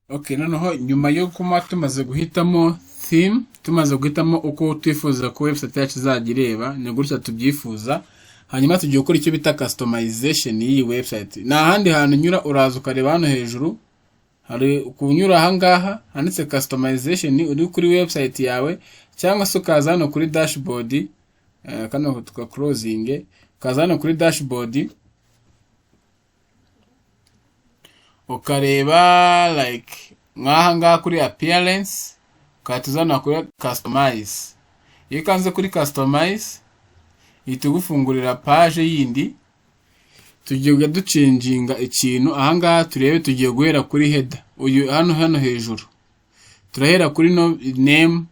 Okay, noneho nyuma yo kuma tumaze guhitamo theme, tumaze guhitamo uko twifuza ko website yacu izajya ireba, ni gutya tubyifuza. Hanyuma tugiye gukora icyo bita customization y'iyi website. Na handi hantu nyura uraza ukareba hano hejuru, hari kunyura aha ngaha handitse customization uri kuri website yawe, cyangwa se ukaza hano kuri dashboard, kano tuka closing, ukaza hano kuri dashboard ukareba like nkaha ngaha kuri appearance, ukatuzana kuri customize. Iyo kanze kuri customize itugufungurira page yindi, tugiye duchanginga ikintu. Aha ngaha turebe tugiye guhera kuri header, uyu hano hejuru turahera kuri no name,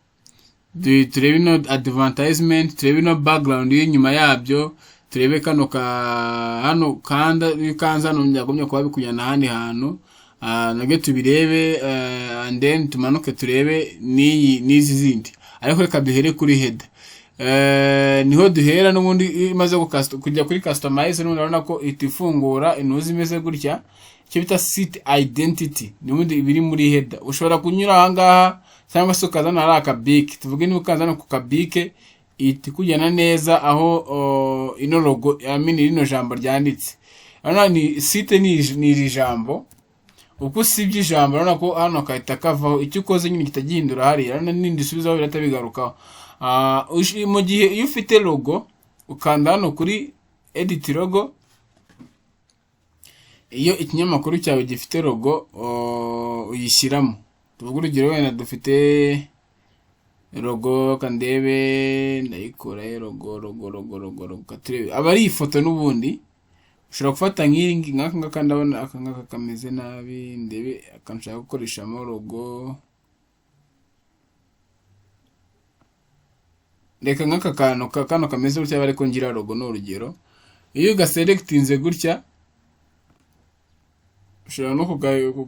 turebe no advertisement, turebe no background y'inyuma yabyo, turebe kano hano kanza no nyagomye kuba bikunyana handi hantu, nage tubirebe, and then tumanuke turebe nizi zindi. Ariko reka duhere kuri header. Niho duhera n'ubundi imaze kujya kuri customize, n'urabona ko itifungura inuzi imeze gutya, icyo bita site identity n'ubundi biri muri header. Ushobora kunyura aha ngaha cyangwa se ukazana hari akabike, tuvuge niba ukazana ku kabike iti kujyana neza aho ino logo rino jambo ryanditse. Hano ni site ni iri jambo, uko usibye ijambo urabona ko hano kahita kavaho, icyo ukoze nyine kitagihindura hariya, n'indi subizaho biratabigarukaho. Mu gihe iyo ufite logo ukanda hano kuri edit logo, iyo ikinyamakuru cyawe gifite logo uyishyiramo. Tuvuga urugero wenda dufite logo, kandebe ndayikora logo katurebe aba ari ifoto. N'ubundi ushobora gufata nk'iri nk'aka ndabona aka kameze nabi, ndebe akanshaka gukoresha mo logo, reka nk'aka kano kameze gutya bari ko ngira logo n'urugero. Iyo ugaselectinze gutya ushobora no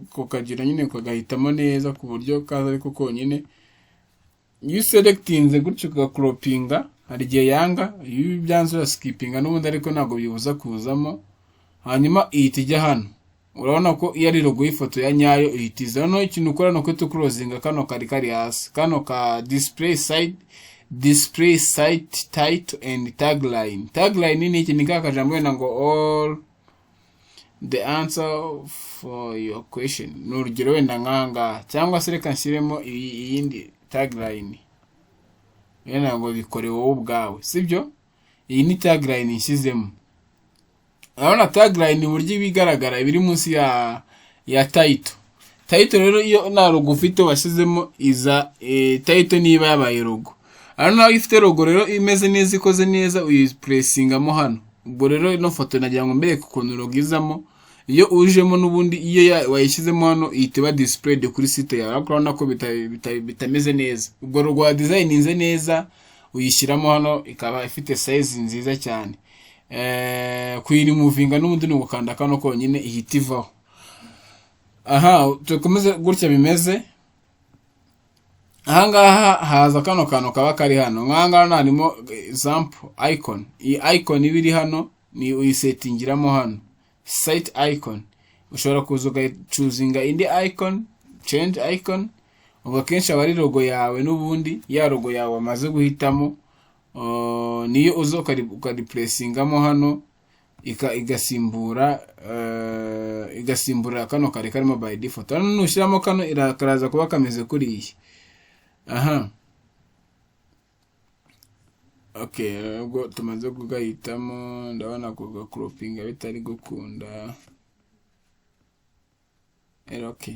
kukagira nyine ukagahitamo neza ku buryo kaza ariko konyine. Iyo selectinze gutyo ugakropinga, hari igihe yanga, iyo byanze uraskipinga n'ubundi ariko ntabwo bibuza kuzamo. Hanyuma ihita ijya hano, urabona ko iyo ari logo y'ifoto ya nyayo ihitiza. Hano ikintu ukora no kwita closinga kano kari hasi, kano ka display site title and tagline. Tagline ni iki? Ni kakajambo wenda ngo all the answer for your question, n'urugero wenda nkanga, cyangwa se reka nshyiremo iyindi tagline wenda ngo bikore wowe ubwawe, sibyo? Iyi ni tagline nshyizemo. Urabona tagline uburyo bigaragara biri munsi ya title rero iyo nta logo ufite washyizemo iza title niba yabaye logo. Naho ifite logo rero imeze neza, ikoze neza, uyipressingamo hano. Ubwo rero ino foto nagira ngo mbere ukuntu logo izamo. Iyo ujemo n'ubundi iyo wayishyizemo hano ihita displayed kuri site yawe, urabona ko bitameze neza. Ubwo logo wa designinze neza uyishyiramo hano, ikaba ifite size nziza cyane. Kuyirimuvinga n'ubundi no gukanda kano konyine ihita ivaho. Tukomeze gutya bimeze. Ahangaha haza kano kaba kari hano. Nk'ahangaha harimo example icon. Iyi icon ibiri hano ni uyisettingiramo hano, site icon. Ushobora kuza ugachuzinga indi icon, change icon. Ubwo kenshi aba ari logo yawe n'ubundi ya logo yawe wamaze guhitamo. Niyo uzo ukaripressingamo hano igasimbura kano kari karimo by default. Hano nushyiramo kano irakaraza kuba kameze kuri iyi. Okay, ubwo tumaze kugahitamo, ndabona kugakropinga bitari gukunda. Okay,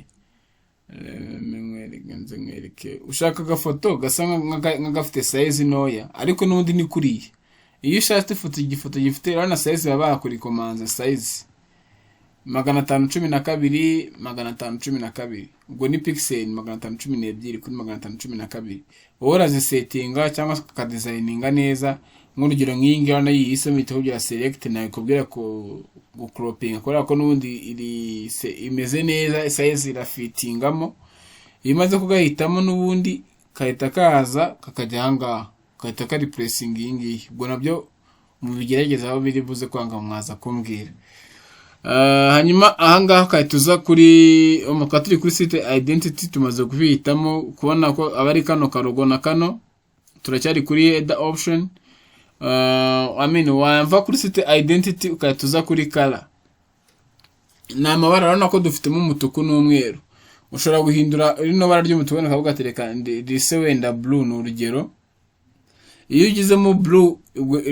mwereke ushaka gafoto gasa nk'agafite size ntoya, ariko n'undi ni kuriye. Iyo ushatse igifoto gifite rana size baba bakuri komanza size 512 ubwo ni pixel 512 kuri 512. Wowe urazisetinga cyangwa se ukadesigninga neza. Nk'urugero nk'iyi ngiyi hano yisemo itugira select, nawe kubwira ko gukropinga kubera ko n'ubundi imeze neza, size irafitingamo. Iyo imaze kugahitamo n'ubundi kahita kaza kakajya ahangaha, kahita kari pressing iyi ngiyi. Ubwo nabyo mu bigerageza aho biri buze kwanga mwaza kumbwira. hanyuma ahangaha ukahita kuri turi kuri site identity, tumaze kubihitamo kubona ko abari kano karogo na kano. Turacyari kuri header option. Wamva kuri site identity ukahita kuri color. Ni amabara urabona ko dufitemo umutuku n'umweru. Ushobora guhindura rino bara ry'umutuku nakavuga tereka rise wenda blue n'urugero. Iyo ugizemo blue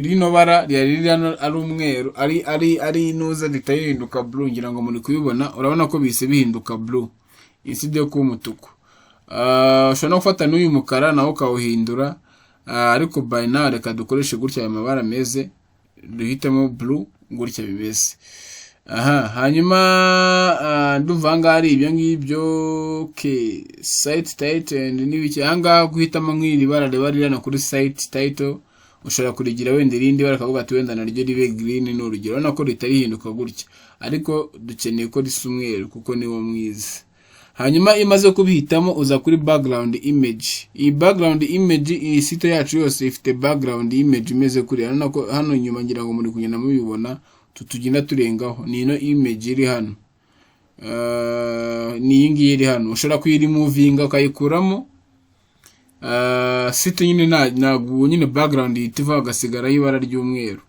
rino bara ryari ari umweru ari inuza ritahinduka blue, ngira ngo muri kubibona. Urabona ko bise bihinduka blue instead yo ku umutuku. Ushobora no gufata n'uyu mukara nawo ukawuhindura, ariko by now reka dukoreshe gutya aya mabara meze, duhitemo blue gutya bimeze. Hanyuma ndumva ngaho ari ibyo ngibyo. Okay, site title and n'ibiki. Ahangaha guhitamo nk'iri bara riba kuri site title, ushobora kurigira wenda irindi bara kavuga ati wenda naryo ribe green n'urugero. Urabona ko ritarihinduka gutya, ariko dukeneye ko risa umweru kuko niwo mwiza. Hanyuma imaze kubihitamo uza kuri background image. Iyi background image, iyi site yacu yose ifite background image imeze kuri. Urabona ko hano nyuma ngira ngo muri kugenda mubibona tutugenda turengaho. Ni ino image iri hano, ni iyi ngiyi iri hano. Ushobora kuyirimuvinga ukayikuramo. Site nyine ntabwo nyine background yitiva hagasigaraho ibara ry'umweru,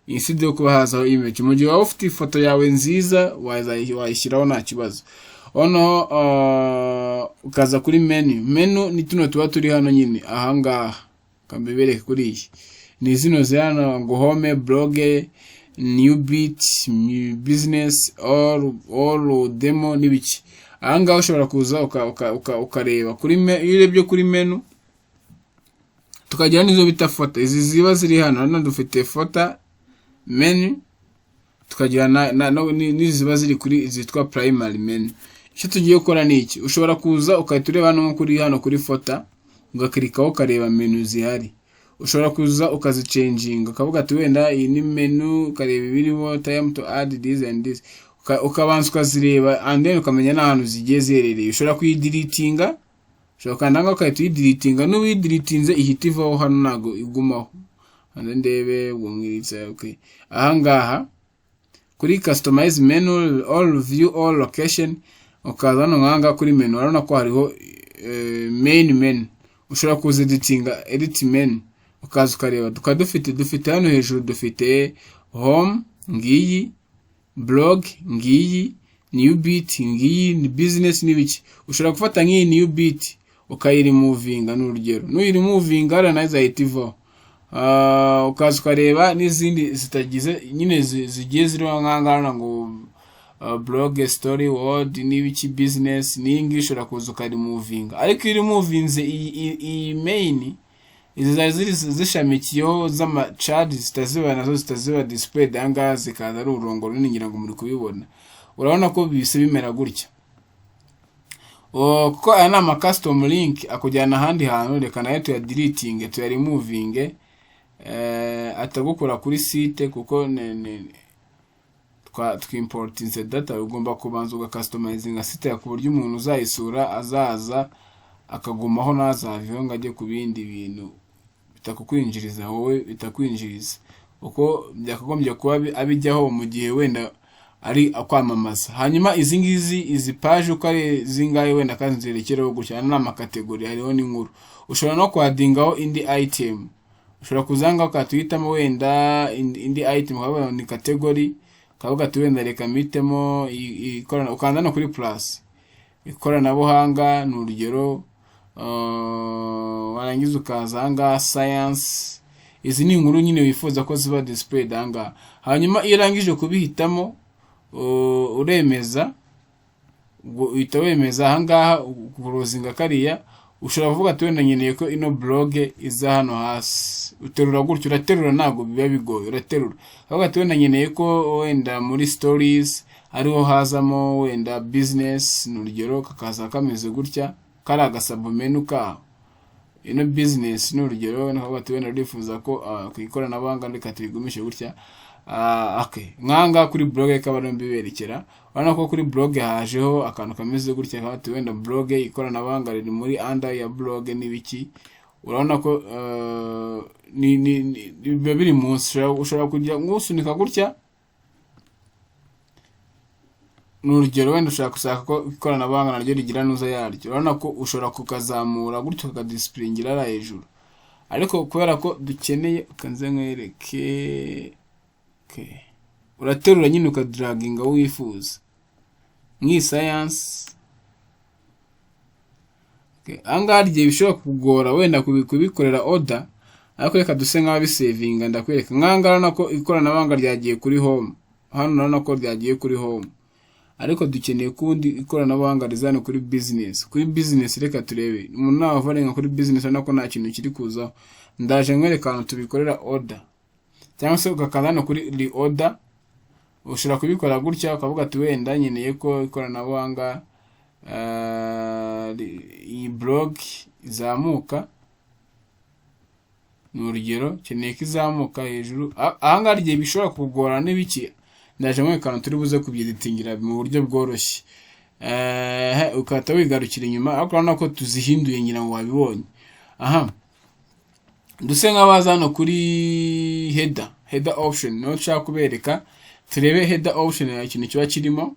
instead yo kuba hazaho image. Mu gihe waba ufite ifoto yawe nziza wayishyiraho nta kibazo. Ono ukaza kuri menu ni tuno tuba turi hano nyine ahangaha. Kambebereke kuri iyi ni zino zihano ngo home, blog, new bit, business, all demo n'ibiki. Ahangaha ushobora kuza ukareba kuri iyo urebye kuri menu, tukagira nizo bita foto. Izi ziba ziri hano dufite foto menu, tukagira n'izi ziba ziri kuri zitwa primary menu. Icyo tugiye gukora ni iki: ushobora kuza ukahita ureba hano kuri hano kuri foto, ugakirikaho ukareba menu zihari. Ushobora kuza ukazichanginga ukavuga ati wenda iyi ni menu, ukareba ibirimo time to add this and this, ukabanza ukazireba and then ukamenya n'ahantu zigiye ziherereye. Ushobora kuyideletinga, ushobora kandanga ukahita uyideletinga. N'uwideletinze ihita ivaho hano ntago igumaho. Hano ndebe ubwo mwiritse. Okay, ahangaha kuri customize menu, all view all location, ukaza hano nkanga kuri menu. Urabona ko hariho main menu. Ushobora kuzeditinga edit menu, ukaza ukareba. Dufite hano hejuru dufite home ngiyi, blog ngiyi, new bit ngiyi, ni business n'ibiki. Ushobora gufata nk'iyi new bit ukayirimuvinga n'urugero. N'uyirimuvinga ara nayo izahitivaho. Ukaza ukareba n'izindi zitagize nyine zigiye ziriho nkangana ngo blog, story, word n'ibiki, business n'ingi. Ushobora kuza ukarimuvinga, ariko iri muvinze iyi main, izi ziri zishamikiyeho z'ama charge zitaziba nazo zitaziba displayed anga zikaza ari urongo runini, ngira ngo muri kubibona. Urabona ko bise bimera gutya. Kuko aya ni ama custom link akujyana ahandi hantu. Reka nayo tuyadeleting tuyarimuvinge, atagukora kuri site kuko twimportinze data. Ugomba kubanza ugacustomizinga site ya kuburyo umuntu uzayisura azaza akagumaho nazaviho ngo ajye ku bindi bintu bitakukwinjiriza wowe bitakwinjiriza. Uko byakagombye kuba abijyaho mu gihe wenda ari akwamamaza. Hanyuma izi page uko ari zingaye wenda kandi zirekereho gutya n'ama category hariho n'inkuru. Ushobora no kwadingaho indi item. Ushobora kuzanga ukatuhitamo wenda indi item ukabona ni category, kavuga ati wenda reka mitemo ikorana, ukanda no kuri plus ikoranabuhanga n'urugero. Warangiza ukaza anga science. Izi ni inkuru nyine wifuza ko ziba displayed anga. Hanyuma iyo urangije kubihitamo uremeza, uhita wemeza ahangaha kurozinga kariya. Ushobora kuvuga ati wenda nkeneye ko ino blog iza hano hasi. Uterura gutyo, uraterura ntago biba bigoye, uraterura. Kavuga ati wenda nkeneye ko wenda muri stories ariho hazamo wenda business n'urugero, kakaza kameze gutya kari agasubmenu ka ino business n'urugero. Nakavuga ati wenda ndifuza ko kuyikoranabuhanga reka tuyigumishe gutya. Okay, nkanga kuri blog kabano mbiberekera. Urabona ko kuri blog hajeho akantu kameze gutya, kabati wenda blog ikoranabuhanga riri muri under ya blog n'ibiki. Urabona ko ni biri munsi. Ushobora kujya ngusunika gutya n'urugero wenda ushaka ko ikoranabuhanga naryo rigira nuza yaryo, urabona ko ushobora kukazamura gutyo ukadisiplingira ara hejuru, ariko kubera ko dukeneye ukanze nkwereke uraterura nyine ukadraginga wifuza nk'i science. Ahangaha igihe bishobora kugora wenda kubikorera order, ariko reka duse nk'abisevinga ndakwereka. Nk'ahangaha nako ikoranabuhanga ryagiye kuri home, hano urabona ko ryagiye kuri home, ariko dukeneye kundi ikoranabuhanga rizane kuri business. Kuri business reka turebe umuntu navarenga kuri business nako nta kintu kiri kuzaho. Ndaje nkwereka ahantu tubikorera order, cyangwa se ukakazana kuri reorder. Ushobora kubikora gutya ukavuga ati wenda nkeneye ko ikoranabuhanga iyi blog izamuka, n'urugero keneye ko izamuka hejuru. Ahangaha igihe bishobora kugora n'ibiki, ndaje nkwereka turi buze kubyeditingira mu buryo bworoshye. Ukata wigarukira inyuma, ariko urabona ko tuzihinduye ngira ngo wabibonye. Duse nk'abaza hano kuri header option, no nshaka kubereka. Turebe header option ya ikintu kiba kirimo.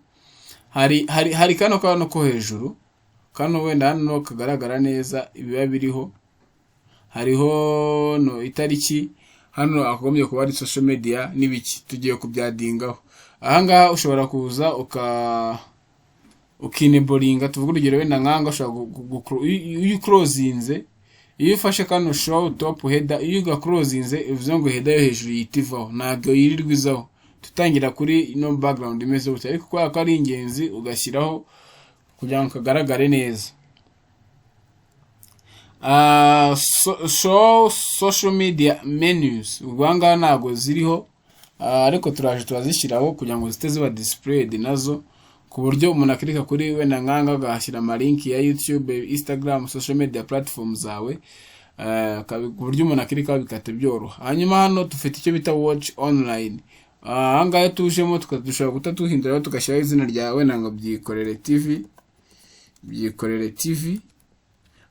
Hari kano ko hejuru, kano wenda hano kagaragara neza ibiba biriho. Hariho no itariki, hano akogombye kuba ari social media n'ibiki tugiye kubyadingaho. Ahangaha ushobora kuza ukinebolinga, tuvuga urugero wenda nkanga ushobora iyo closinze, iyo ufashe kano show top header, iyo ugaclosinze bivuze ngo header yo hejuru yitivaho, ntabwo yirirwizaho. Tutangira kuri ino background imeze gutya, ariko kwa ko ari ingenzi ugashyiraho kugira ngo kagaragare neza. Social media menus ubwanga ntago ziriho, ariko turaje turazishyiraho kugira ngo zite ziba displayed nazo, ku buryo umuntu akirika kuri wenda nkanga agashyira amalinki ya YouTube, Instagram, social media platforms zawe, ku buryo umuntu akirika bikate byoroha. Hanyuma hano dufite icyo bita watch online. Ahangaha tujemo dushobora gutatuhindura tugashyiraho izina ryawe nanga BYIKORERE TV,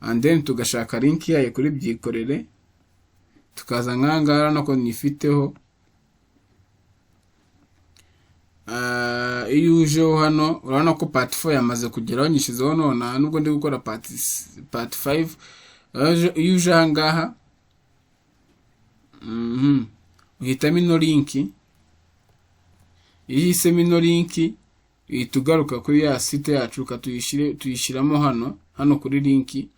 and then tugashaka link yayo kuri BYIKORERE, tukaza nk'ahangaha nako nifiteho. Iyo ujeho hano urabona ko part 4 yamaze kugeraho, nyishizeho none nubwo ndi gukora part 5. Iyo uje ahangaha uhitamo ino linki. Iyi semino linki itugaruka kuri ya site yacu, tuyishiramo hano kuri linki,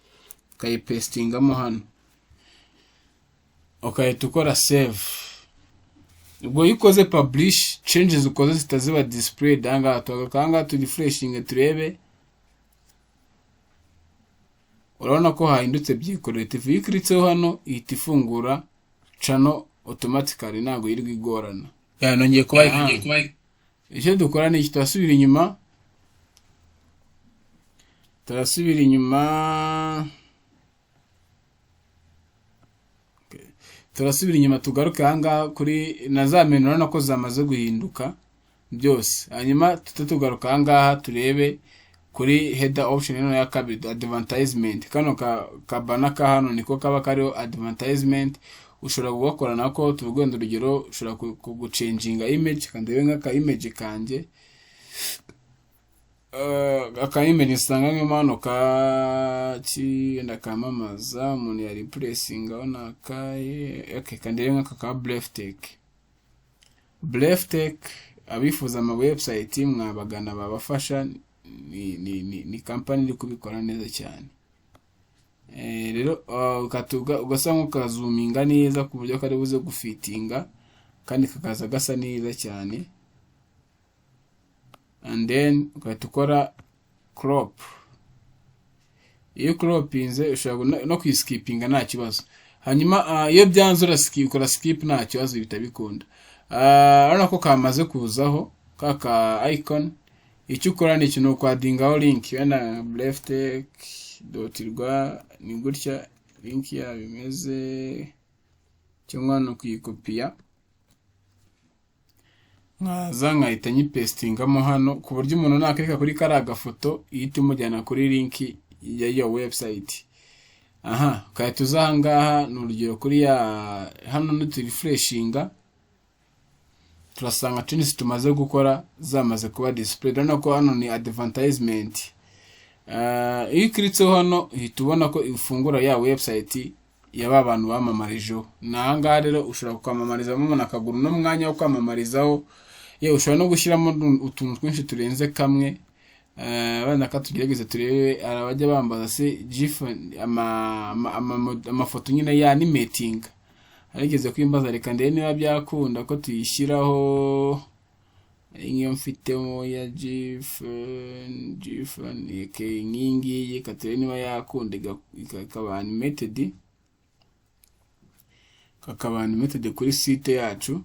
ukayipestingamo hano, ukahita ukora save. Ubwo yikoze publish, changes ukoze zitaziba displayed. Ahangaha turefreshinge turebe, urabona ko hahindutse BYIKORERE TV. Iyo ukritseho hano ihita ifungura channel automatically, ntabwo yirirwa igorana. Nongeye kuba icyo dukora ni turasubira inyuma, tugaruke ahangaha kuri na za menu, urabona ko zamaze guhinduka byose. Hanyuma tugaruka ahangaha turebe kuri header option ino ya kabiri, advertisement. Kano kabana ka hano niko kaba kariho advertisement. Ushobora gukora nako, tuvugenda urugero ushobora kuguchanginga image, kandebe nk'aka image kanje, aka image usanga nk'amano ndakamamaza umuntu ya replacing aho nakaye. Kandebe nk'aka Bleftech. Abifuza ama website mwabagana babafasha, ni company iri kubikora neza cyane. Rero ugasa nk'ukazuminga neza ku buryo kari buze gufitinga kandi kakaza gasa neza cyane, and then ugahita ukora crop. Iyo cropinze ushobora no kwiskipinga nta kibazo. Hanyuma iyo byanze ukora skip nta kibazo, bihita bikunda. Urabona ko kamaze kuzaho kaka icon. Icyo ukora ni ikintu ukwadingaho link wenda bleftech.rwa, ni gutya link ya bimeze, cyangwa no kuyikopiya nkaza nkahita nyipestingamo hano, ku buryo umuntu nakirika kuri kari agafoto ihita imujyana kuri link ya website. Ukahita uza ahangaha n'urugero kuri hano nuturefreshinga, turasanga changes tumaze gukora zamaze kuba displayed. Urabona ko hano ni advertisement. Iyo ukritseho hano uhita ubona ko ifungura ya website yaba abantu bamamarijeho. Nanga rero ushobora kwamamariza mu nakaguru no mwanya wo kwamamarizaho. Ye ushobora no gushyiramo utuntu twinshi turenze kamwe. Bana katugerageze turebe arabajya bambaza se GIF amafoto nyine ya animating. Arigeze kwimbaza reka ndebe niba byakunda ko tuyishyiraho. Inyo mfitemo ya GIF nkingi katire niba yakunda ikaba animated. Kakaba animated kuri site yacu.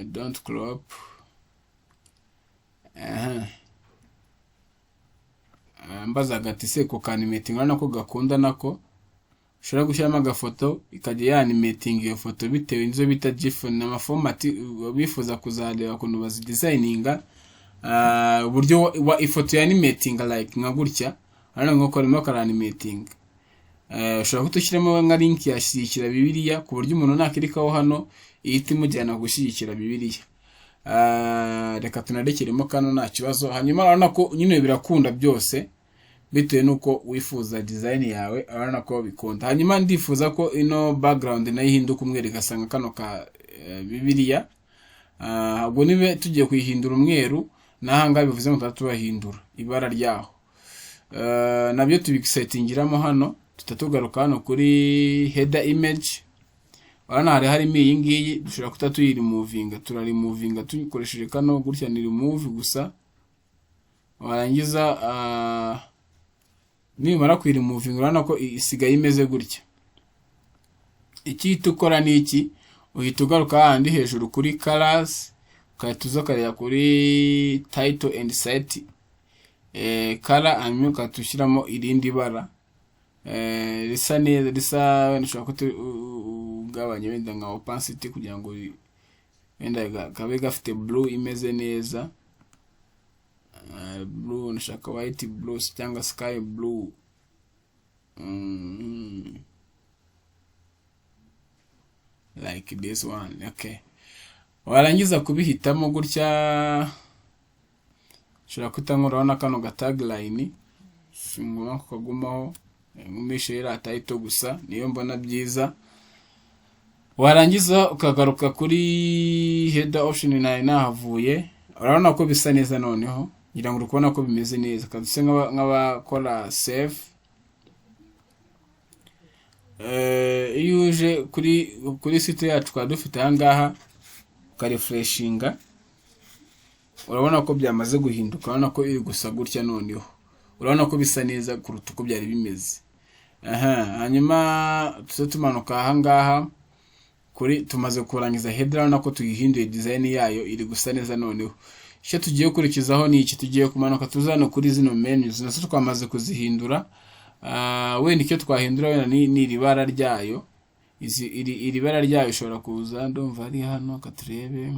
Don't crop. Mbaza gati se ko animating urana ko gakunda nako ushobora gushyiramo agafoto ikajya ya animating iyo foto bitewe nizo bita GIF na format bifuza kuzareba kuntu bazi designinga. Uburyo wa ifoto ya animating like nka gutya arana nko korimo kara animating. Ushobora kutushyiramo nka link yashyikira Bibiliya ku buryo umuntu nakirikaho hano ihita imujyana gushyikira Bibiliya. Reka tunarekeremo kano nta kibazo. Hanyuma urabona ko nyine birakunda byose bitewe nuko wifuza design yawe, urabona ko bikunda. Hanyuma ndifuza ko ino background nayo ihinduka umweru gasanga kano ka Bibiliya. Ubwo nibe tugiye kuyihindura umweru nahanga bivuze ngo tutubahindura ibara ryaho. Nabyo tubisettingiramo hano. Tutatugaruka hano kuri header image. Urabona harimo iyi ngiyi dushobora kutatuyirimuvinga. Turarimuvinga tuyikoresheje kano gutya ni remove gusa. Warangiza nimara kuyirimuvinga urabona ko isigaye imeze gutya. Iki tukora ni iki? Uhita ugaruka handi hejuru kuri colors ukahita karya kuri title and site color hanyuma ukatushyiramo irindi bara. Risa neza risa wenda ushobora kugabanya wenda nka opacity kugira ngo wenda kabe gafite blue imeze neza. Blue nashaka white blue cyangwa sky blue. Like this one. Okay. Warangiza kubihitamo gutya ushobora kutangura urabona kano ga tagline ngoma kukagumaho ngumishera title gusa niyo mbona byiza. Warangiza ukagaruka kuri header option nahavuye. Urabona ko bisa neza noneho ngira ngo ukubona ko bimeze neza kaduse nk'abakora save. Iyo uje kuri site yacu kwa dufite ahangaha ukarefreshinga urabona ko byamaze guhinduka. Urabona ko iri gusa gutya noneho urabona ko bisa neza kuruta uko byari bimeze. Hanyuma tumanuka ahangaha kuri tumaze kurangiza header. Urabona ko tuyihinduye design yayo iri gusa neza noneho. Icyo tugiye kurikizaho ni iki? Tugiye kumanuka tuzana kuri zino menus nazo twamaze kuzihindura. Wenda icyo twahindura wenda ni iribara ryayo. Iri bara ryayo ushobora kuza ndumva ari hano katurebe.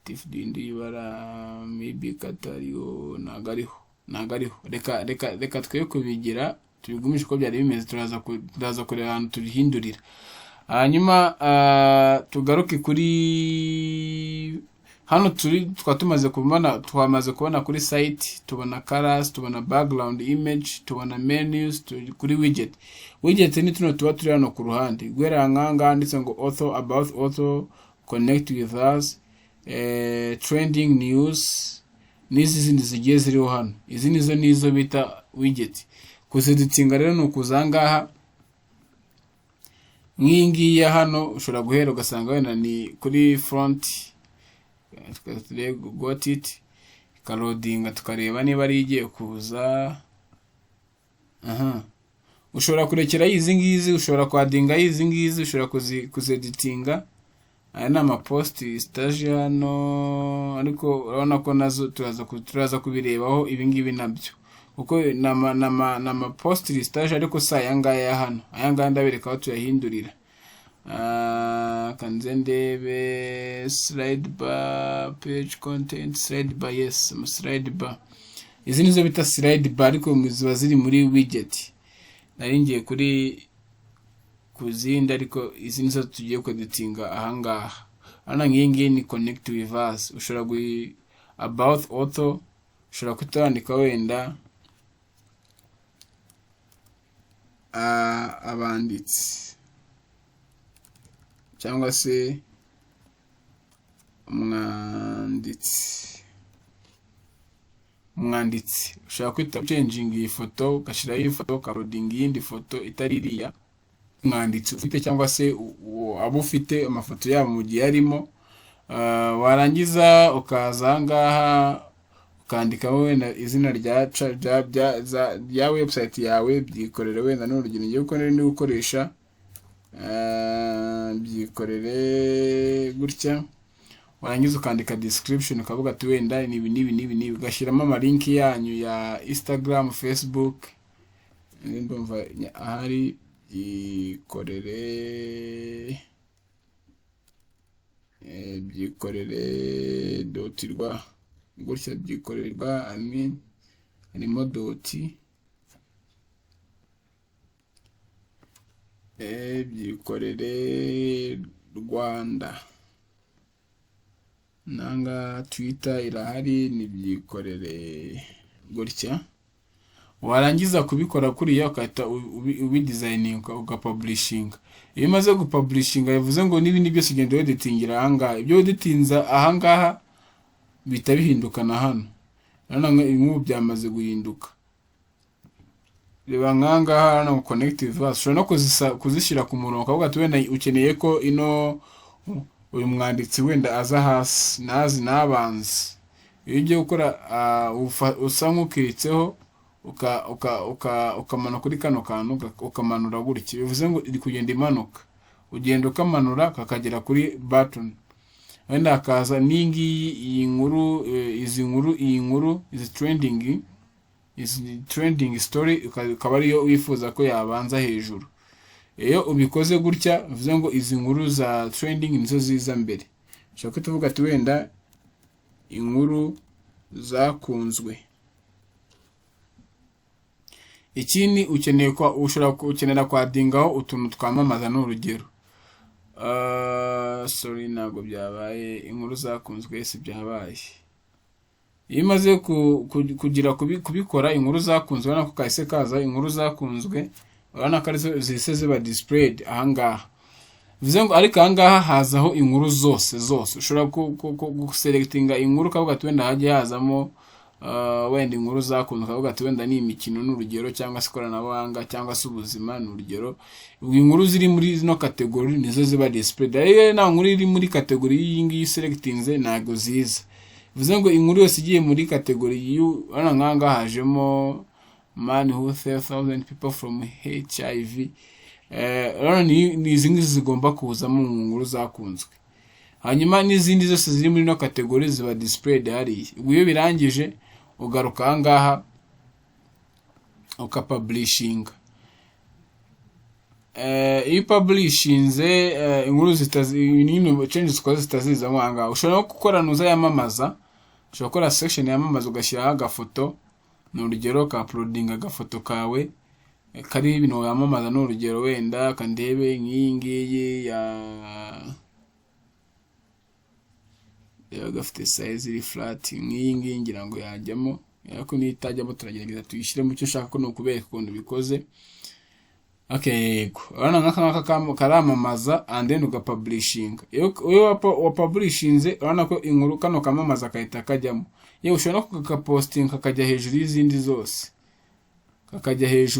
If dindi bara maybe katariyo nagariho. Reka twe kubigira tubigumisha uko byari bimeze. Turaza kureba ahantu tubihindurira. Hanyuma tugaruke kuri hano twamaze kubona kuri site. Tubona colors, tubona background image, tubona menus, kuri widget. Widget ni tuno tuba turi hano ku ruhande. Gwera nkanga ndetse ngo author, about author, connect with us, trending news n'izi zindi zigiye ziriho hano. Izi nizo bita widget. Kuziditinga rero no kuzangaha nkingi ya hano ushobora guhera ugasanga wenda ni kuri front. Got it loading tukareba niba ari igiye kuza. Ushobora kurekera izi ngizi, ushobora kwadinga izi ngizi, ushobora kuzeditinga. Aya nama post stage hano ariko urabona ko nazo turaza kubirebaho ibi ngibi nabyo uko nama post stage ariko sayangaya hano. Ayangaya ndabereka aho tuyahindurira. Kanze ndebe slide bar, page content, slide bar. Yes, slide bar. Izi nizo bita slide bar ariko ziba ziri muri widget. Naringiye kuzindi, ariko izi nizo tugiye kweditinga ahangaha. Hano ngiyi ni connect with us. Ushobora about author, ushobora kutandika wenda abanditsi cyangwa se umwanditsi. Ushobora kwita changing iyi foto, ugashyiraho iyi foto, ukarudinga iyindi foto itari iriya umwanditsi ufite, cyangwa se abo ufite amafoto yabo mu gihe arimo. Warangiza ukaza ahangaha ukandika wenda izina rya website yawe, byikorere wenda n'urugero ngiye gukoresha byikorere gutya. Warangiza ukandika description, ukavuga ati wenda nibi, ugashyiramo amalinki yanyu ya Instagram, Facebook, ndumva ahari byikorere dotirwa gutya, byikorerwa harimo doti, byikorere Rwanda, nanga Twitter irahari, nibyikorere gutya. Warangiza kubikora kuriya ukahita ubidesigning ugapublishinga. Iyo umaze gupublishinga bivuze ngo n'ibindi byose ugenda editingira ahangaha. Ibyo editinza ahangaha bita bihindukana hano. Hano inkuru byamaze guhinduka. Reba nkangaha hano connect with us. Ushobora no kuzishyira ku murongo, ukavuga ati wenda ukeneye ko uyu mwanditsi wenda aza hasi n'abanzi. Iyo ugiye gukora usa nk'ukiritseho ukamanura kuri kano kantu, ukamanura gutya, bivuze ngo iri kugenda imanuka. Ugenda ukamanura kakagera kuri button, wenda hakaza n'ingiyi iyi nkuru, iyi nkuru izi trending story, ukaba ariyo wifuza ko yabanza hejuru. Iyo ubikoze gutya bivuze ngo izi nkuru za trending nizo ziza mbere. Ushobora kuvuga ati wenda inkuru zakunzwe. Ikindi ushobora gukenera kwadingaho utuntu twamamaza n'urugero. Sorry, ntabwo byabaye inkuru zakunzwe, si byabaye. Iyo umaze kugira kubikora inkuru zakunzwe, urabona ko kahise kaza inkuru zakunzwe, urabona ko arizo zihise ziba displayed ahangaha. Bivuze ngo ariko ahangaha hazaho inkuru zose. Ushobora guselectinga inkuru ukavuga ati wenda hajye hazamo wenda inkuru zakunzwe, ukavuga ati wenda ni imikino n'urugero, cyangwa se ikoranabuhanga, cyangwa se ubuzima n'urugero. Inkuru ziri muri zino category nizo ziba displayed. Rero nta nkuru iri muri category iyi ngiyi selectinze ntago ziza. Bivuze ngo inkuru yose igiye muri category urabona nkangaha hajemo man who saved 1000 people from HIV. Urabona ni izi ngizi zigomba kuzamo mu nkuru zakunzwe. Hanyuma n'izindi zose ziri muri no category ziba displayed hariya. Iyo birangije ugaruka ahangaha ukapublishinga. Iyo publishinze inkuru changes kwa zitazizamo ahangaha. Ushobora no gukora nuza yamamaza, ushobora gukora section yamamaza ugashyiraho agafoto n'urugero, ka uploading agafoto kawe kari ibintu yamamaza n'urugero, wenda kandebe nk'iyi ngiyi gafite size iri flat, nk'iyi ngiyi ngira ngo yajyamo, ariko nitajyamo turagerageza tuyishyire mu cyo ushaka ko nukubereka ukuntu bikoze. Okay, urabona nk'aka karamamaza and then ugapublishinga. Iyo wapublishinze urabona ko inkuru kano kamamaza kahita kajyamo. Yewe ushobora no kukapostinga kakajya hejuru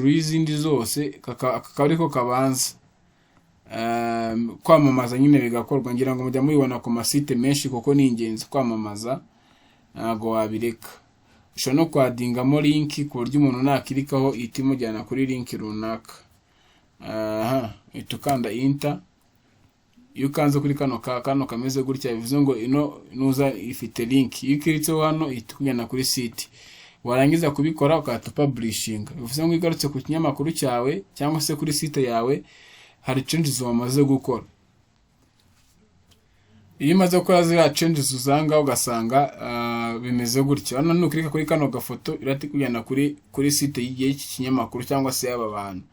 y'izindi zose, kakaba ariko kabanza kwamamaza nyine bigakorwa. Ngira ngo mujya mubibona ku masite menshi kuko ni ingenzi kwamamaza, ntago wabireka. Ushobora no kwadingamo link ku buryo umuntu nakirikaho ihita imujyana kuri link runaka. Itukanda enter. Iyo ukanze kuri kano kameze gutya bivuze ngo nuza ifite link. Iyo ukiritseho hano ihita ikujyana kuri site. Warangiza kubikora ukahita publishinga. Bivuze ngo igarutse ku kinyamakuru cyawe cyangwa se kuri site yawe hari changes wamaze gukora. Iyo umaze gukora ziriya changes uzanga ugasanga bimeze gutya. Hano nukirika kuri kano gafoto irati kujyana kuri site y'iki kinyamakuru cyangwa se aba bantu.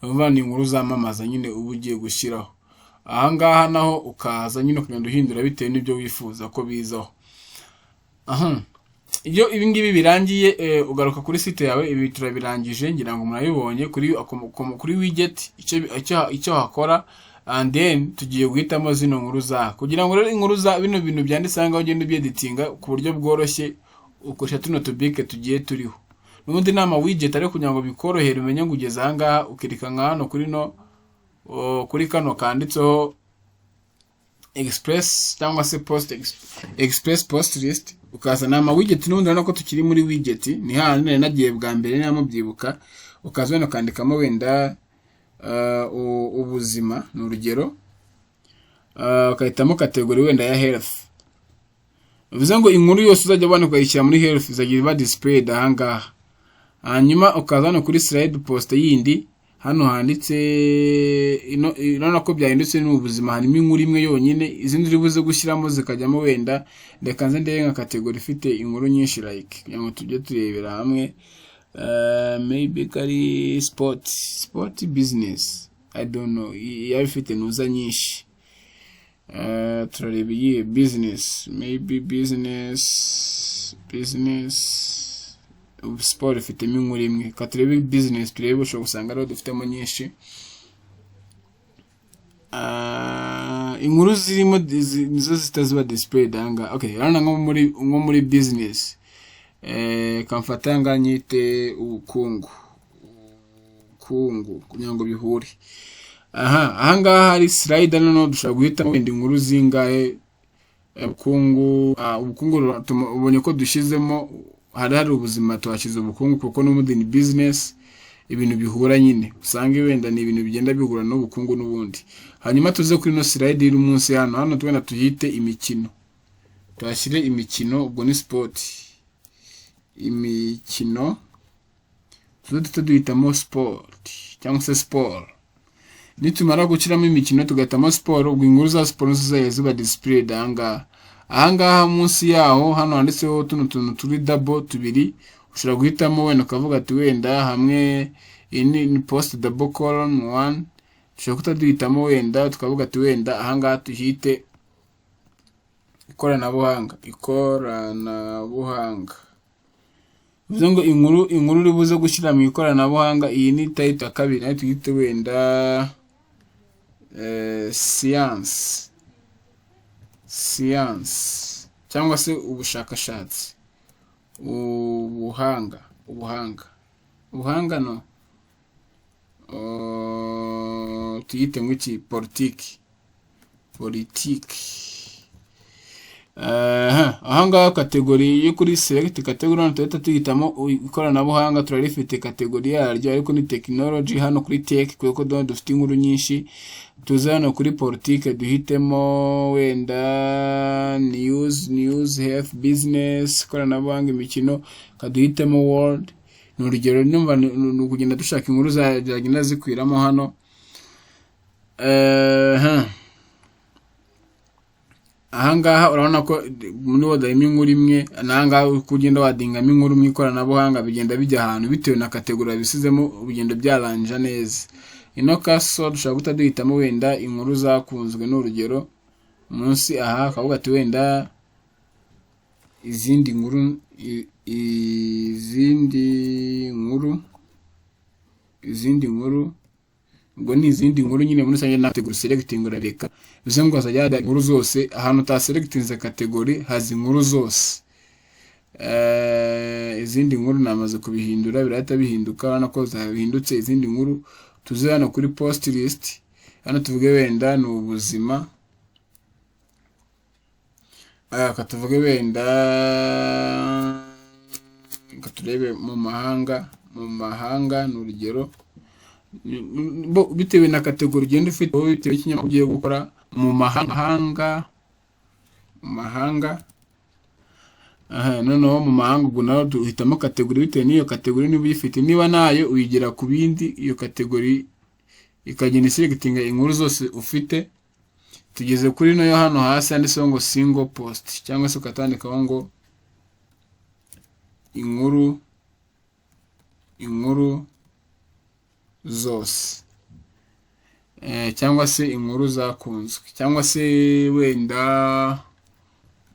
urumva ni inkuru zamamaza nyine uba ugiye gushyiraho. Ahangaha naho ukaza nyine kugenda uhindura bitewe n'ibyo wifuza ko bizaho. Iyo ibi ngibi birangiye ugaruka kuri site yawe. Ibi turabirangije ngira ngo murabibonye kuri widget icyo hakora, and then tugiye guhitamo zino nkuru za kugira ngo rero inkuru za bino bintu byanditse aha ngaho ugende ubyeditinga ku buryo bworoshye ukoresha tuno tubike tugiye turiho. N'ubundi nama widget ariko kugira ngo bikorohere umenye ngo ugeze aha ngaha ukirika nka hano kuri kano kanditseho express cyangwa se express post list, ukaza nama widget. N'ubundi urabona ko tukiri muri widget, ni hano nagiye bwa mbere namubyibuka. Ukaza hano kandikamo wenda ubuzima ni urugero, ukahitamo category wenda ya health. Bivuze ngo inkuru yose uzajya ubona ukayishyira muri health izajya iba displayed aha ngaha. Hanyuma ukaza hano kuri slide post yindi, hano handitse urabona ko byahindutse ni ubuzima, harimo inkuru imwe yonyine, izindi uri buze gushyiramo zikajyamo wenda reka nze ndebe nka category ifite inkuru nyinshi like kugira ngo tujye turebera hamwe. Maybe kari sport business, I don't know, yaba ifite nuza nyinshi. Turareba iyi business, maybe business sport ifitemo inkuru imwe. Katurebe business turebe, ushobora gusanga rero dufitemo nyinshi. Inkuru zirimo nizo zitaziba displayed anga. Okay, urabona nko muri business kamfata nganyite ubukungu kugira ngo bihure. Ahangaha hari slide noneho dushobora guhita wenda inkuru zingahe. Ubukungu ubonye ko dushizemo hari ubuzima, twashize ubukungu kuko n'ubundi ni business, ibintu bihura nyine usange wenda ni ibintu bigenda bihura n'ubukungu n'ubundi. Hanyuma tuze kuri no slide iri munsi hano twenda tuyite imikino, twashyire imikino, ubwo ni sport. Imikino tuze duhitamo sport cyangwa se sport. Nitumara gushyiramo imikino tugahitamo sport, ubwo inkuru za sport ziba displayed ahangaha munsi yaho. Hano handitseho tuntu turi double tubiri, ushobora guhitamo wenda ukavuga ati wenda hamwe ni post double colon 1. Ushobora kutaduhitamo wenda tukavuga ati wenda ahangaha tuhite ikoranabuhanga. Bivuze ngo inkuru uri buze gushyira mu ikoranabuhanga, iyi ni title ya kabiri, nayo tuyite wenda science cyangwa se ubushakashatsi, ubuhanga no tuyite ngwiki politiki. Ahangaha kategori yo kuri select category hano tuhita tuhitamo ikoranabuhanga, turarifite kategori yaryo ariko ni technology. Hano kuri tech kuko dufite inkuru nyinshi. Tuze hano kuri politike duhitemo wenda news, health, business, ikoranabuhanga, imikino, kaduhitemo world. Ni urugero numva ni kugenda dushaka inkuru zagenda zikwiramo hano. Ahangaha urabona ko muri wadayimo inkuru imwe, nahangaha kugenda wadingamo inkuru mu ikoranabuhanga bigenda bijya ahantu bitewe na kategori bisizemo, ubugendo byaranje neza. Ino kaso dushaka kutaduhitamo wenda inkuru zakunzwe n'urugero munsi aha akavuga ati wenda izindi nkuru ubwo ni izindi nkuru nyine muri sange na category selecting urareka. Bivuze ngo azajya inkuru zose ahantu ta selectinze category hazi inkuru zose. Izindi nkuru namaze kubihindura birahita bihinduka, hano ko zabihindutse izindi nkuru. Tuze hano kuri post list, hano tuvuge wenda ni ubuzima, katuvuge wenda katurebe mu mahanga ni urugero. Bitewe na kategori ugenda ufite, bitewe n'ikinyamakuru ugiye gukora mu mahanga. Noneho mu mahanga ubwo naho duhitamo kategori bitewe n'iyo kategori niba uyifite. Niba nayo uyigira ku bindi, iyo kategori ikagenda selectinga inkuru zose ufite. Tugeze kuri no yo hano hasi handitseho ngo single post cyangwa se ukatandikaho ngo inkuru zose. cyangwa se inkuru zakunzwe, cyangwa se wenda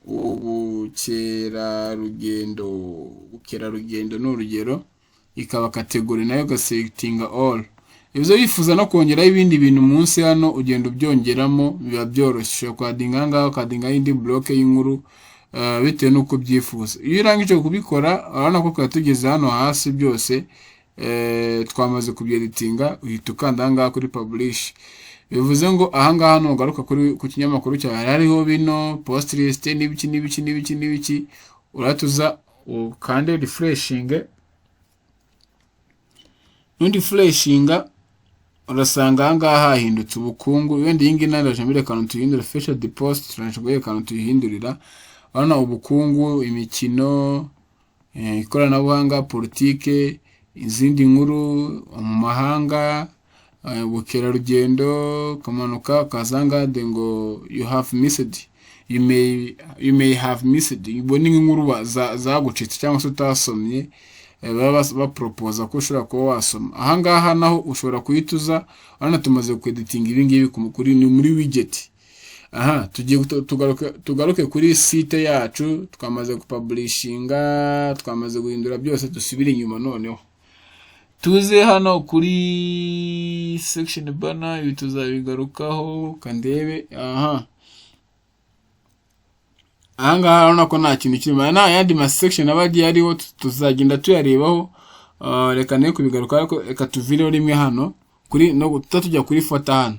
ubukerarugendo n'urugero, ikaba kategori nayo gaselectinga all. Ibyo wifuza no kongeraho ibindi bintu munsi hano ugenda ubyongeramo, biba byoroshye. Kwadinga ngaho kadinga indi block y'inkuru bitewe nuko byifuza. Iyo urangije kubikora urabona ko tugeze hano hasi byose twamaze kubyeditinga, uhita ukanda ngaho kuri publish. Bivuze ngo aha ngaha nugaruka ku kinyamakuru cyawe hariho bino post list n'ibiki uratuza ukande refreshing. Nundi freshinga urasanga aha ngaha hahindutse ubukungu. Wenda iyi ngiyi naraje mbere kantu tuyihindura feature the post, turashobora kantu tuyihindurira. Urabona ubukungu, imikino, ikoranabuhanga, politike, izindi nkuru mu mahanga, ubukerarugendo, kamanuka kazanga ngo you have missed, you may have missed. Ibona inkuru zagucitse cyangwa se utasomye, bapropose ko ushobora kuba wasoma. Aha ngaha naho ushobora kuyituza. Urabona tumaze kweditinga ibi ngibi kuri muri widget. Tugiye tugaruke kuri site yacu, twamaze kupublishinga, twamaze guhindura byose, dusubire inyuma noneho. Tuze hano kuri section banner, ibi tuzabigarukaho kandebe. Aha ngaha urabona ko nta kintu kirimo, nta yandi ma section abagiye ariho, tuzagenda tuyarebaho. Reka nayo kubigaruka, ariko reka tuvireho rimwe hano kuri no tutujya kuri foto hano.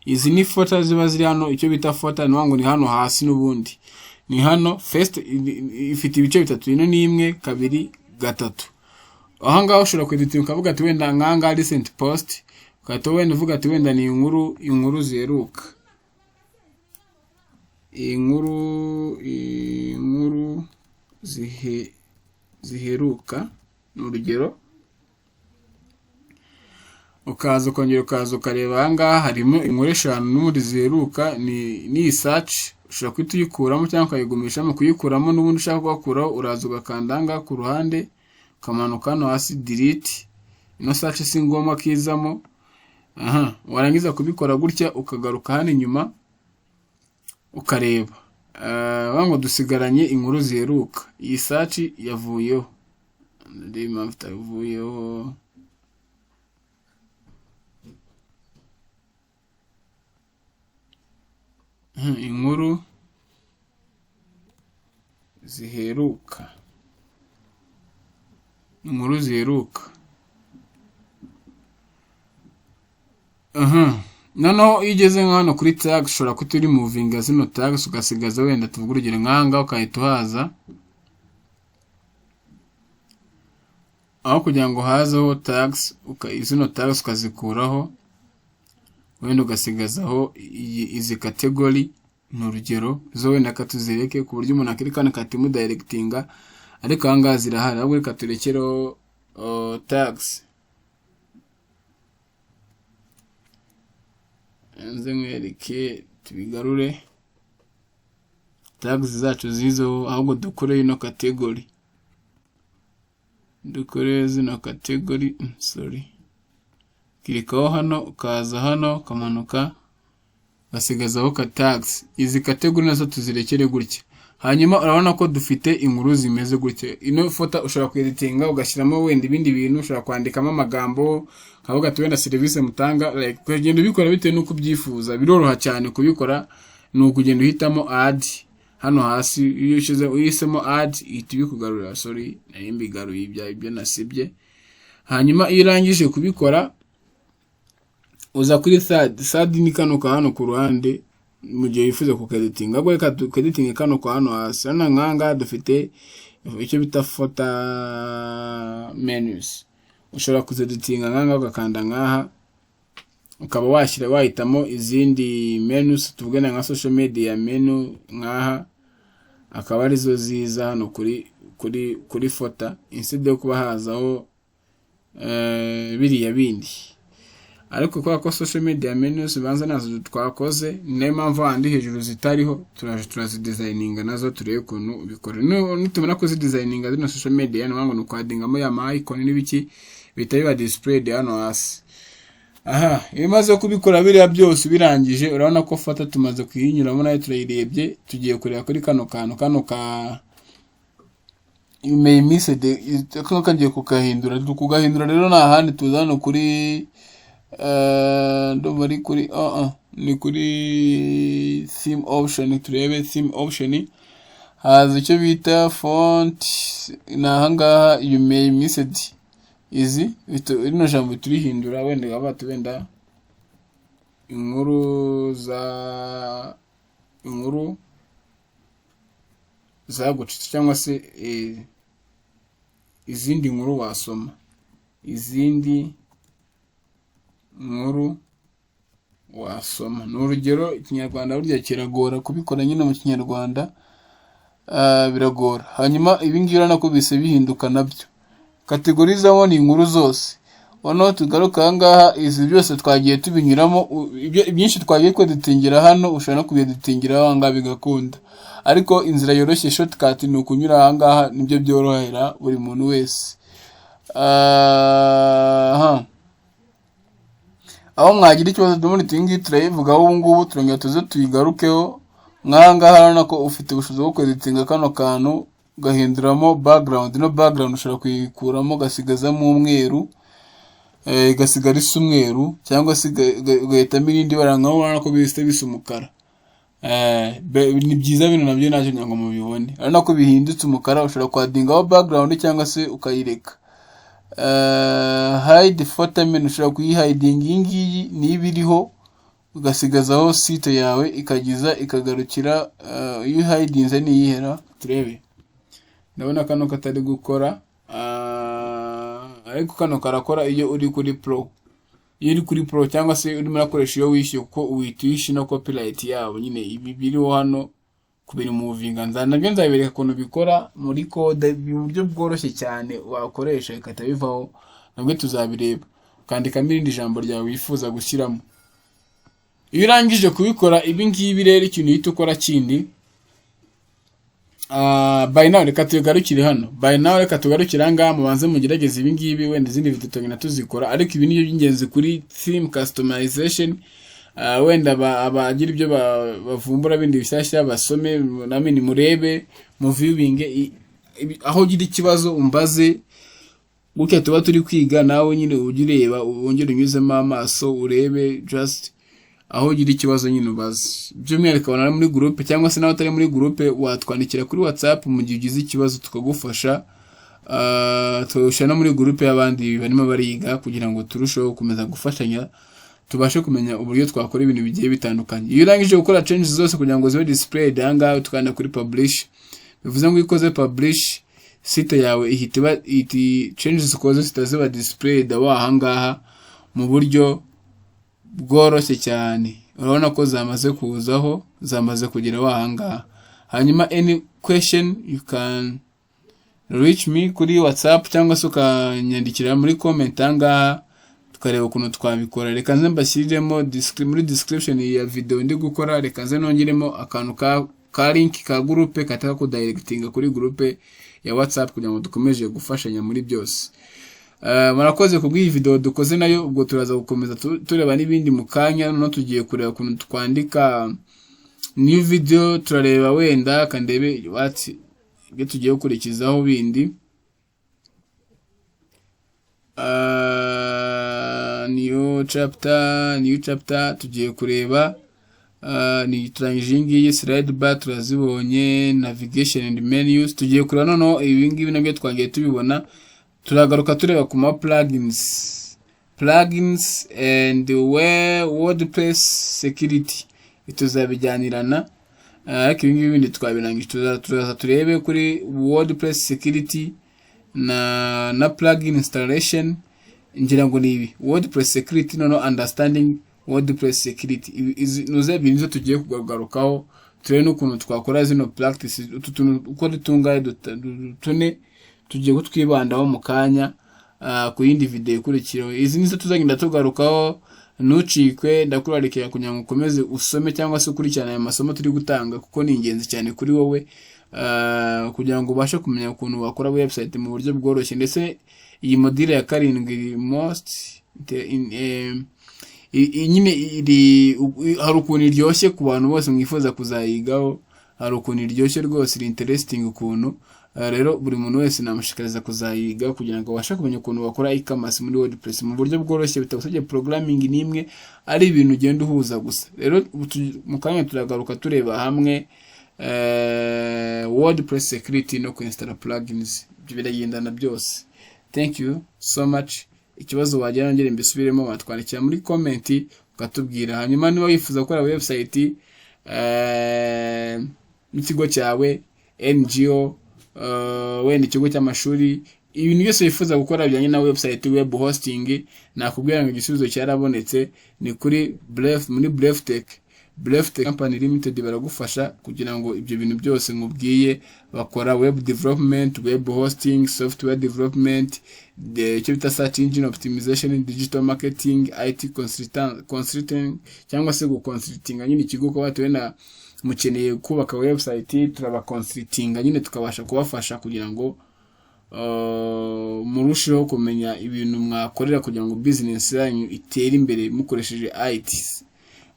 Izi ni foto ziba ziri hano, icyo bita foto ngo ni hano hasi, n'ubundi ni hano first ifite ibice bitatu, ino ni 1 2 3. Aha ngaho ushobora kweditinga ukavuga ati wenda nkanga recent post, ukato wenda uvuga ati wenda ni inkuru ziheruka, inkuru ziheruka n'urugero. Ukaza ukongera ukareba aha ngaha harimo inkuru 5 n'ubundi ziheruka, ni search. Ushobora kwita uyikuramo cyangwa ukayigumisha. Mu kuyikuramo n'ubundi ushaka kubakuraho uraza ugakanda ngaha ku ruhande, ukamanuka hano hasi delete. Ino search si ngombwa kizamo. Warangiza kubikora gutya ukagaruka hano inyuma ukareba. Wango dusigaranye inkuru ziheruka. Iyi search yavuyeho, ndebe impamvu itavuyeho. Inkuru ziheruka, noneho iyo ugeze hano kuri tags ushobora kuturi movinga zino tags ugasigaza wenda tuvuga urugero nkanga ukahita uhaza, aho kugira ngo hazeho tags zino tags ukazikuraho, wenda ugasigazaho izi category n'urugero zo wenda katuzireke ku buryo umuntu akirikana katimu directinga. Ariko aha ngaha zirahari, ahubwo reka turekero tags. Nze mwereke tubigarure tags zacu zizo, ahubwo dukore ino category, dukore zino category. Kirikaho hano, ukaza hano, kamanuka basigazaho ka tags. Izi category nazo tuzirekere gutya. Hanyuma urabona ko dufite inkuru zimeze gutya. Ino foto ushobora kweditinga ugashyiramo wenda ibindi bintu, ushobora kwandikamo amagambo, kavuga ati wenda service mutanga, like kugenda ubikora bitewe nuko ubyifuza. Biroroha cyane kubikora, ni ukugenda uhitamo add hano hasi. Iyo uhisemo add ihita ibikugarurira. Nari mbigaruye ibyo nasibye. Hanyuma iyo urangije kubikora uza kuri third ni kano ka hano ku ruhande mu gihe wifuza kukeditinga. Ahubwo reka tukeditinge kano ka hano hasi. Hano nkanga dufite icyo bita photo menus. Ushobora kuzeditinga nkanga ugakanda nkaha, ukaba wahitamo izindi menus, tuvugana nka social media menu nkaha, akaba arizo ziza hano kuri photo instead yo kuba hazaho biriya bindi. Ariko kwa ko social media menus banza nazo twakoze, niyo mpamvu handi hejuru zitariho turazidesigninga nazo turebe ukuntu ubikora. Nutumena ko zidesigninga zino social media, no ngo nukwadingamo ya icon n'ibiki bita biba displayed hano hasi. aha iyo umaze kubikora biriya byose birangije urabona ko fata tumaze kuyinyuramo nayo turayirebye tugiye kureba kuri kano ka you may miss it kano kagiye kugahindura rero nta handi tuza hano kuri ndumva kuri ni kuri theme option. Turebe theme option haza icyo bita font nahangaha you may miss it izi rino jambo turihindura wenda gabatu wenda inkuru zagucitse cyangwa se izindi nkuru wasoma izindi nkuru wasoma. Ni urugero ikinyarwanda burya kiragora kubikora nyine mu kinyarwanda biragora. Hanyuma ibi ngibi urabona bise bihinduka nabyo kategori zawo ni inkuru zose. Ono tugaruka ahangaha izi byose twagiye tubinyuramo byinshi twagiye kweditingira hano ushobora no kubieditingira ahangaha bigakunda, ariko inzira yoroshye shortcut ni ukunyura ahangaha nibyo byorohera buri muntu wese. Aho mwagira ikibazo dumuri tingi turayivugaho ubu ngubu turongera tuze tuyigarukeho. Nkahangaha urabona ko ufite ubushobozi bwo kweditinga kano kantu gahinduramo background. No background ushobora kuyikuramo gasigazamo umweru gasigara isa umweru cyangwa se gahitamo irindi bara nkaho urabona ko bise bisa umukara. Ni byiza bino nabyo ntacyo ngo mubibone. Urabona ko bihindutse umukara, ushobora kwadingaho background cyangwa se ukayireka. Hide photo menu ushobora kuyihiding ingiyi niba iriho ugasigazaho site yawe ikagiza ikagarukira. Iyo hidinze niyihera turebe. Ndabona kano katari gukora ariko kano karakora iyo uri kuri pro. Iyo uri kuri pro cyangwa se urimo urakoresha iyo wishyuye kuko uhita no copyright yabo nyine ibi biriho hano kubiri movinga. Nabyo nzabereka ukuntu bikora muri code mu buryo bworoshye cyane wakoresha ikata bivaho. Nabwo tuzabireba ukandikamo irindi jambo ryawe wifuza gushyiramo. Iyo urangije kubikora ibi ngibi rero ikintu uhita ukora kindi by now reka tugarukire hano. By now reka tugarukire ngaha mubanze mugerageze ibi ngibi wenda izindi video tugenda tuzikora, ariko ibi niyo by'ingenzi kuri theme customization. Wenda abagira ibyo bavumbura bindi bishyashya basome namwe murebe mu viewing aho ugira ikibazo umbaze guke tuba turi kwiga nawe nyine ugireba wongere unyuzemo amaso urebe just aho ugira ikibazo nyine ubaze. By'umwihariko abana muri groupe cyangwa se nawe utari muri groupe watwandikira kuri WhatsApp mu gihe ugize ikibazo tukagufasha. Tushana muri groupe y'abandi barimo bariga kugira ngo turusheho gukomeza gufashanya tubashe kumenya uburyo twakora ibintu bigiye bitandukanye. Iyo urangije gukora changes zose kugira ngo zibe displayed ahangaha tukanda kuri publish, bivuze ngo ikoze publish site yawe ihita changes ukoze zitaziba displayed ahangaha mu buryo bworoshye cyane. Urabona ko zamaze kuzaho, zamaze kugera ahangaha. Hanyuma any question you can reach me kuri WhatsApp cyangwa se ukanyandikira muri comment ahangaha tukareba ukuntu twabikora. Reka nze mbashyiriremo muri description ya video ndi gukora, reka nze nongeremo akantu ka link ka groupe kataka ku directinga kuri groupe ya WhatsApp kugira ngo dukomeje gufashanya muri byose. Murakoze kubw'iyi video dukoze nayo, ubwo turaza gukomeza tureba n'ibindi mu kanya. No tugiye kureba ukuntu twandika new video, turareba wenda kandebe wati ibyo tugiye gukurikizaho bindi. New chapter tugiye kureba ni turangije ngiyi slide bar turazibonye, navigation and menus tugiye kureba noneho ibi ngibi nabyo twagiye tubibona. Turagaruka tureba ku ma plugins and WordPress security ituzabijyanirana. Ariko ibi ngibi bindi twabirangije turaza turebe kuri WordPress security na plugin installation. Ngira ngo nibi WordPress security no understanding WordPress security nuze binzo tugiye kugarukaho turebe n'ukuntu twakora zino practice uko dutungaye tune tugiye kutwibandaho mu kanya ku yindi video ikurikiraho. Izi nizo tuzagenda tugarukaho. Nucikwe ndakurarikira kugira ngo ukomeze usome cyangwa se ukurikirana aya masomo turi gutanga kuko ni ingenzi cyane kuri wowe kugira ngo ubashe kumenya ukuntu wakora website mu buryo bworoshye. Ndetse iyi module ya 7 nyine hari ukuntu iryoshye ku bantu bose mwifuza kuzayigaho, hari ukuntu iryoshye rwose, iri interesting ukuntu. Rero buri muntu wese namushikariza kuzayiga kugira ngo abashe kumenya ukuntu bakora e-commerce muri WordPress mu buryo bworoshye bitagusabye programming n'imwe, ari ibintu ugenda uhuza gusa. Rero mu kanya turagaruka tureba hamwe WordPress security no kuinstall plugins, ibyo biragendana byose. Thank you so much. Ikibazo wagira ngere mbisubiremo watwandikira muri comment ukatubwira. Hanyuma niba wifuza gukora website n'ikigo cyawe, NGO, wenda ikigo cy'amashuri, ibintu byose wifuza gukora bijyanye na website, web hosting, nakubwira ngo igisubizo cyarabonetse ni kuri muri Bref Tech Company Limited. Baragufasha kugira ngo ibyo bintu byose nkubwiye, bakora web development, web hosting, software development, icyo bita search engine optimization, digital marketing, IT consulting cyangwa se consulting. Nyine ikigo ko batuwe na mukeneye kubaka website, turaba consulting nyine tukabasha kubafasha kugira ngo murusheho kumenya ibintu mwakorera kugira ngo business yanyu itere imbere mukoresheje IT,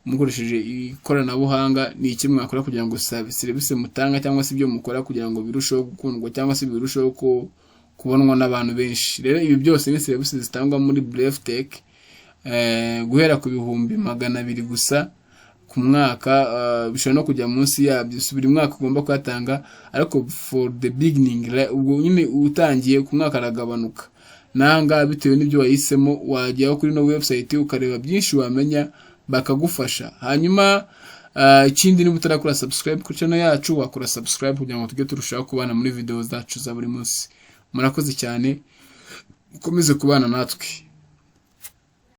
mukoresheje ikoranabuhanga. Ni iki mwakora kugira ngo service mutanga cyangwa se ibyo mukora kugira ngo birusheho gukundwa cyangwa se birusheho kubonwa n'abantu benshi. Rero ibi byose ni service zitangwa muri Bref Tech, guhera ku 200 gusa ku mwaka, bishobora no kujya munsi yabyo. Buri mwaka ugomba kwatanga, ariko for the beginning ubwo nyine utangiye ku mwaka aragabanuka. Nanga bitewe n'ibyo wahisemo, wajyaho kuri no website ukareba byinshi wamenya, bakagufasha. Hanyuma ikindi niba utarakora subscribe ku channel yacu, wakora subscribe kugira ngo tujye turushaho kubana muri video zacu za buri munsi. Murakoze cyane, ukomeze kubana natwe.